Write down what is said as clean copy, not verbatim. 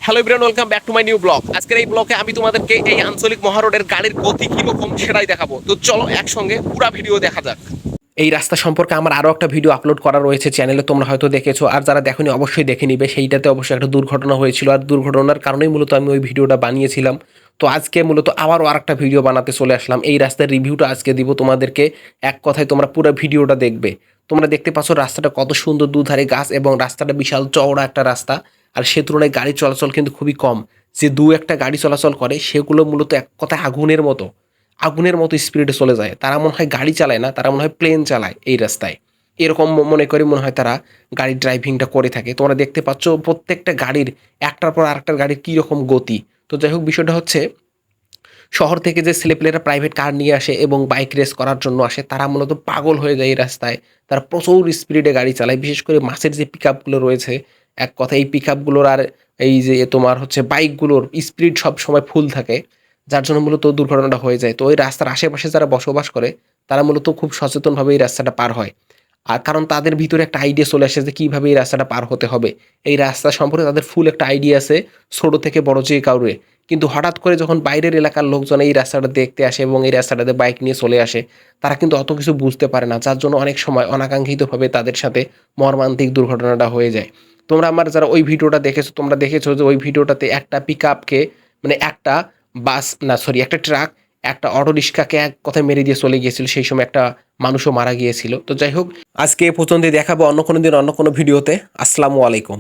Hello everyone, welcome back to my new blog. আজকের এই ব্লগে আমি তোমাদেরকে এই আঞ্চলিক মহারোডের গাড়ির গতি কিরকম সেটাই দেখাবো। তো চলো একসঙ্গে পুরো ভিডিও দেখা যাক। এই রাস্তা সম্পর্কে আমার আরও একটা ভিডিও আপলোড করা রয়েছে চ্যানেলে, তোমরা হয়তো দেখেছো, আর যারা দেখোনি অবশ্যই দেখে নিবে। সেইটাতে অবশ্যই একটা দুর্ঘটনা হয়েছিল, আর দুর্ঘটনার কারণেই মূলত আমি ওই ভিডিওটা বানিয়েছিলাম। তো আজকে মূলত আবারও আরেকটা ভিডিও বানাতে চলে আসলাম। এই রাস্তার রিভিউটা আজকে দিব তোমাদেরকে। এক কথায় তোমরা পুরো ভিডিওটা দেখবে। তোমরা দেখতে পাচ্ছ রাস্তাটা কত সুন্দর, দুধারে গাছ এবং রাস্তাটা বিশাল চওড়া একটা রাস্তা। আর সে তুলনায় গাড়ি চলাচল কিন্তু খুবই কম। যে দু একটা গাড়ি চলাচল করে সেগুলো মূলত এক কথায় আগুনের মতো স্পিডে চলে যায়। তারা মনে হয় গাড়ি চালায় না, তারা মনে হয় প্লেন চালায় এই রাস্তায়। এরকম মনে করে মনে হয় তারা গাড়ির ড্রাইভিংটা করে থাকে। তোমরা দেখতে পাচ্ছ প্রত্যেকটা গাড়ির একটার পর আরেকটার গাড়ির কীরকম গতি। তো যাই হোক, বিষয়টা হচ্ছে শহর থেকে যে ছেলেপেলেরা প্রাইভেট কার নিয়ে আসে এবং বাইক রেস করার জন্য আসে, তারা মূলত পাগল হয়ে যায় এই রাস্তায়। তারা প্রচুর স্পিডে গাড়ি চালায়, বিশেষ করে মাসের যে পিক আপগুলো রয়েছে। এক কথায় এই পিক আপগুলোর আর এই যে তোমার হচ্ছে বাইকগুলোর স্পিড সব সময় ফুল থাকে, যার জন্য মূলত দুর্ঘটনাটা হয়ে যায়। তো ওই রাস্তার আশেপাশে যারা বসবাস করে তারা মূলত খুব সচেতনভাবে এই রাস্তাটা পার হয়। আর কারণ তাদের ভিতরে একটা আইডিয়া চলে আসে যে কীভাবে এই রাস্তাটা পার হতে হবে। এই রাস্তা সম্পর্কে তাদের ফুল একটা আইডিয়া আছে, ছোট থেকে বড় যে কাউরে। কিন্তু হঠাৎ করে যখন বাইরের এলাকার লোকজন এই রাস্তাটা দেখতে আসে এবং এই রাস্তাটাতে বাইক নিয়ে চলে আসে, তারা কিন্তু অত কিছু বুঝতে পারে না, যার জন্য অনেক সময় অনাকাঙ্ক্ষিতভাবে তাদের সাথে মর্মান্তিক দুর্ঘটনাটা হয়ে যায়। তোমরা আমার যারা ওই ভিডিওটা দেখেছো, তোমরা দেখেছো যে ওই ভিডিওটাতে একটা পিক আপকে, মানে একটা বাস না সরি একটা ট্রাক একটা অটো রিক্সাকে এক কথায় মেরে দিয়ে চলে গিয়েছিল। সেই সময় একটা মানুষও মারা গিয়েছিল। তো যাই হোক, আজকে এ পর্যন্তই, দেখাবো অন্য কোনো দিন অন্য কোনো ভিডিওতে। আসসালামু আলাইকুম।